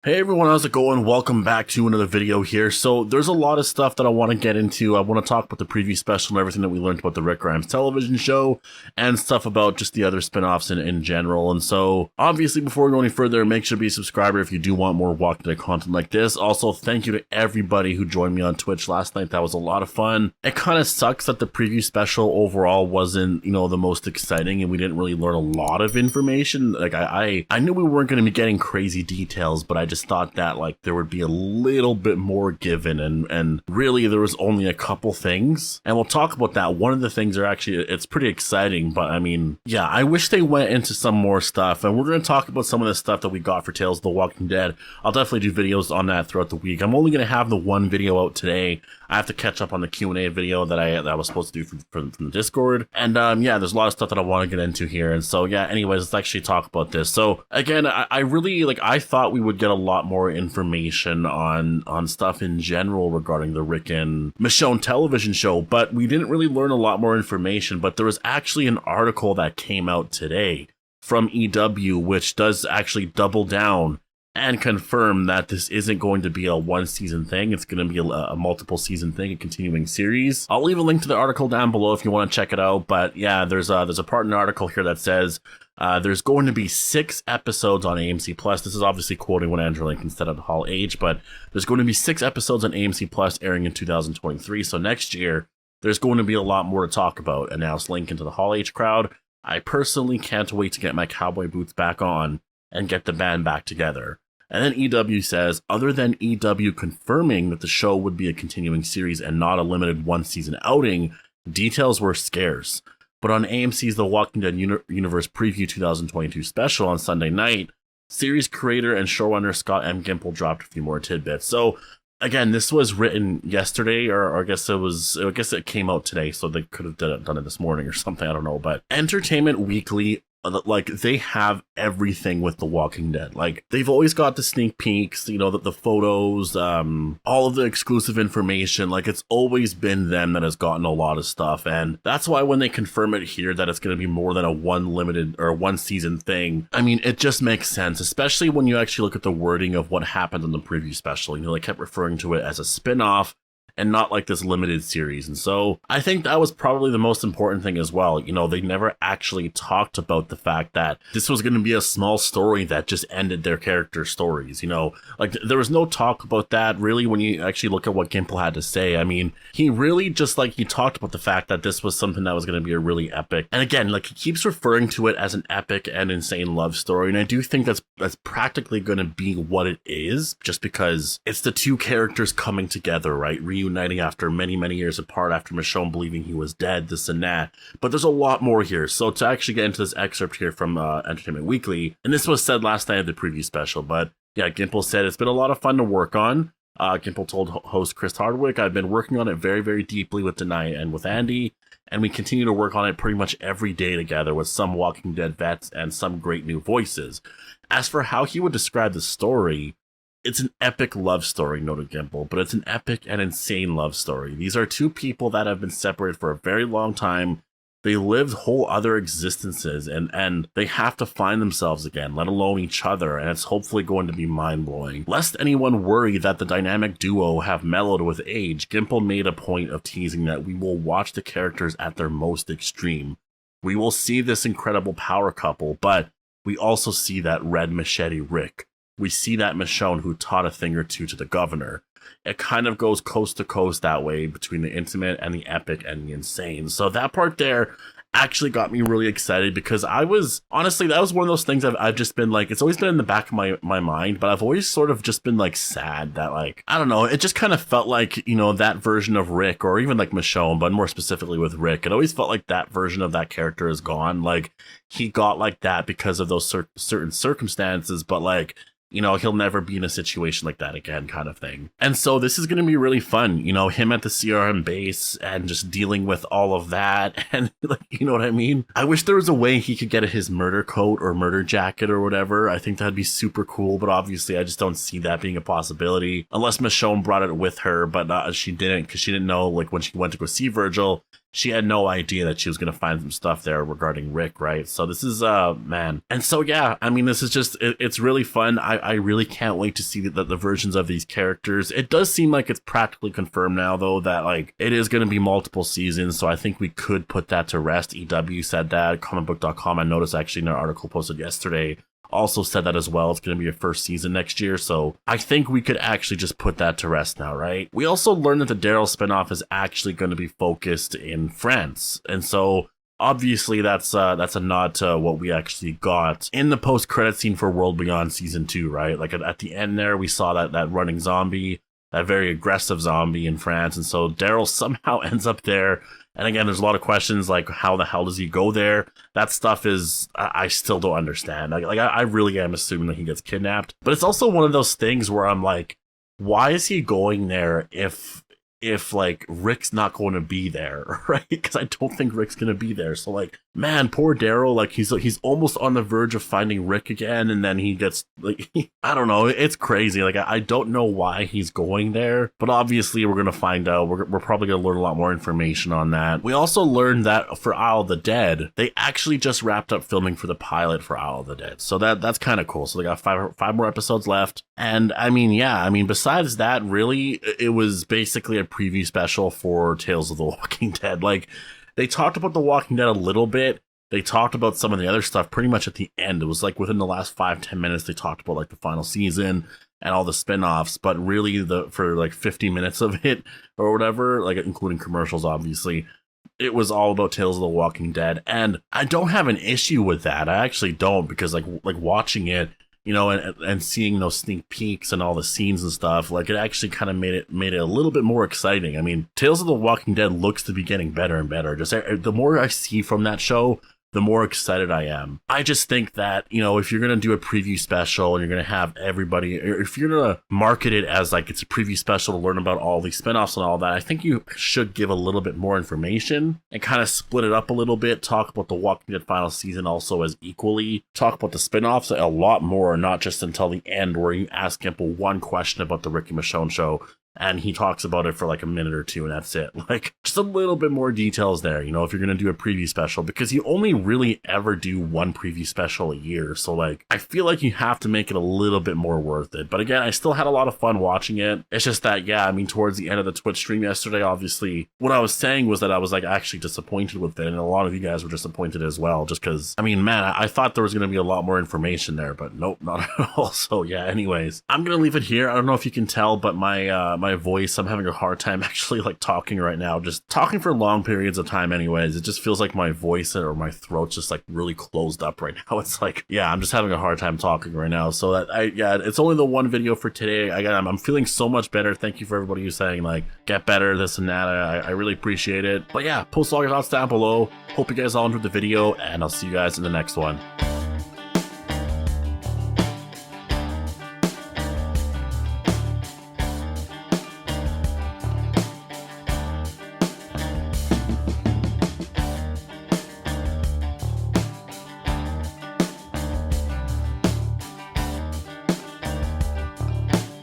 Hey everyone, how's it going? Welcome back to another video here. So there's a lot of stuff that I want to get into. I want to talk about the preview special and everything that we learned about the Rick Grimes television show and stuff about just the other spin-offs in general. And so obviously before we go any further, make sure to be a subscriber if you do want more Walking Dead content like this. Also, thank you to everybody who joined me on Twitch last night. That was a lot of fun. It kind of sucks that the preview special overall wasn't, the most exciting and we didn't really learn a lot of information. Like I knew we weren't going to be getting crazy details, but I just thought that there would be a little bit more given, and really there was only a couple things, and we'll talk about that. One of the things are actually, it's pretty exciting, but I mean, yeah, I wish they went into some more stuff, and we're going to talk about some of the stuff that we got for Tales of the Walking Dead. I'll definitely do videos on that throughout the week. I'm only going to have the one video out today. I have to catch up on the Q&A video that I was supposed to do from the Discord, and yeah, there's a lot of stuff that I want to get into here, and so yeah, anyways, let's actually talk about this. So again, I really, I thought we would get a lot more information on stuff in general regarding the Rick and Michonne television show, but we didn't really learn a lot more information. But there was actually an article that came out today from EW, which does actually double down and confirm that this isn't going to be a one season thing. It's going to be a multiple season thing, a continuing series. I'll leave a link to the article down below if you want to check it out. But yeah, there's a part in the article here that says there's going to be 6 episodes on AMC Plus. This is obviously quoting what Andrew Lincoln said at Hall H, but there's going to be 6 episodes on AMC Plus airing in 2023. So next year, there's going to be a lot more to talk about. Announced Lincoln to the Hall H crowd. I personally can't wait to get my cowboy boots back on and get the band back together. And then EW says, other than EW confirming that the show would be a continuing series and not a limited one-season outing, details were scarce. But on AMC's The Walking Dead Universe Preview 2022 special on Sunday night, series creator and showrunner Scott M. Gimple dropped a few more tidbits. So again, this was written yesterday, or I guess it came out today, so they could have done it this morning or something, I don't know. But Entertainment Weekly, they have everything with The Walking Dead. They've always got the sneak peeks, the photos, all of the exclusive information. It's always been them that has gotten a lot of stuff. And that's why when they confirm it here that it's going to be more than a one season thing, I mean, it just makes sense, especially when you actually look at the wording of what happened in the preview special. They kept referring to it as a spin-off and not like this limited series. And so I think that was probably the most important thing as well. They never actually talked about the fact that this was going to be a small story that just ended their character stories. There was no talk about that really when you actually look at what Gimple had to say. I mean, he really just he talked about the fact that this was something that was going to be a really epic. And again, he keeps referring to it as an epic and insane love story. And I do think that's practically going to be what it is, just because it's the two characters coming together, right? Reuniting after many, many years apart, after Michonne believing he was dead, this and that. But there's a lot more here. So to actually get into this excerpt here from Entertainment Weekly, and this was said last night at the preview special, but yeah, Gimple said, it's been a lot of fun to work on. Gimple told host Chris Hardwick, I've been working on it very, very deeply with Denai and with Andy, and we continue to work on it pretty much every day together with some Walking Dead vets and some great new voices. As for how he would describe the story, it's an epic love story, noted Gimple, but it's an epic and insane love story. These are two people that have been separated for a very long time. They lived whole other existences and they have to find themselves again, let alone each other, and it's hopefully going to be mind-blowing. Lest anyone worry that the dynamic duo have mellowed with age, Gimple made a point of teasing that we will watch the characters at their most extreme. We will see this incredible power couple, but we also see that red Machete Rick. We see that Michonne who taught a thing or two to the governor. It kind of goes coast to coast that way between the intimate and the epic and the insane. So that part there actually got me really excited because honestly, that was one of those things I've just been it's always been in the back of my mind, but I've always sort of just been sad that I don't know, it just kind of felt that version of Rick, or even Michonne, but more specifically with Rick, it always felt like that version of that character is gone. He got like that because of those certain circumstances, but he'll never be in a situation like that again, kind of thing. And so this is going to be really fun, him at the CRM base and just dealing with all of that. And you know what I mean? I wish there was a way he could get his murder coat or murder jacket or whatever. I think that'd be super cool, but obviously I just don't see that being a possibility unless Michonne brought it with her, but she didn't, because she didn't know, when she went to go see Virgil, she had no idea that she was going to find some stuff there regarding Rick, right? So this is, man. And so, yeah, I mean, this is just, it's really fun. I really can't wait to see the versions of these characters. It does seem like it's practically confirmed now, though, that, like, it is going to be multiple seasons. So I think we could put that to rest. EW said that. Comicbook.com, I noticed actually in an article posted yesterday, also said that as well. It's going to be a first season next year. So I think we could actually just put that to rest now, right? We also learned that the Daryl spinoff is actually going to be focused in France. And so obviously that's a nod to what we actually got in the post-credit scene for World Beyond Season 2, right? Like at the end there, we saw that running zombie, that very aggressive zombie in France. And so Daryl somehow ends up there. And again, there's a lot of questions like, how the hell does he go there? That stuff is, I still don't understand. I really am assuming that he gets kidnapped. But it's also one of those things where I'm like, why is he going there if like Rick's not going to be there, right? Because I don't think Rick's going to be there. So like, man, poor Daryl, like he's almost on the verge of finding Rick again, and then he gets like, I don't know, it's crazy. Like I don't know why he's going there, but obviously we're gonna find out. We're probably gonna learn a lot more information on that. We also learned that for Isle of the Dead, they actually just wrapped up filming for the pilot for Isle of the Dead, so that's kind of cool. So they got five more episodes left, and I mean, yeah, I mean, besides that, really, it was basically a preview special for Tales of the Walking Dead. Like, they talked about The Walking Dead a little bit. They talked about some of the other stuff pretty much at the end. It was like within the last 5-10 minutes, they talked about like the final season and all the spin-offs, but really for like 50 minutes of it or whatever, like including commercials, obviously, it was all about Tales of the Walking Dead. And I don't have an issue with that. I actually don't, because like watching it, you know, and seeing those sneak peeks and all the scenes and stuff, like it actually kind of made it a little bit more exciting. I mean, Tales of the Walking Dead looks to be getting better and better. Just the more I see from that show, the more excited I am. I just think that, you know, if you're going to do a preview special and you're going to have everybody, or if you're going to market it as like it's a preview special to learn about all these spinoffs and all that, I think you should give a little bit more information and kind of split it up a little bit. Talk about the Walking Dead final season also as equally. Talk about the spinoffs a lot more, not just until the end where you ask Gimple one question about the Rick and Michonne show, and he talks about it for like a minute or two, and that's it. Like, just a little bit more details there, you know, if you're going to do a preview special, because you only really ever do one preview special a year. So, like, I feel like you have to make it a little bit more worth it. But again, I still had a lot of fun watching it. It's just that, yeah, I mean, towards the end of the Twitch stream yesterday, obviously, what I was saying was that I was, like, actually disappointed with it. And a lot of you guys were disappointed as well, just because, I mean, man, I thought there was going to be a lot more information there, but nope, not at all. So, yeah, anyways, I'm going to leave it here. I don't know if you can tell, but my voice, I'm having a hard time actually like talking right now, just talking for long periods of time anyways. It just feels like my voice or my throat's just like really closed up right now. It's like, yeah, I'm just having a hard time talking right now. So that it's only the one video for today. I'm feeling so much better. Thank you for everybody who's saying like, get better, this and that. I really appreciate it. But yeah, post all your thoughts down below. Hope you guys all enjoyed the video, and I'll see you guys in the next one.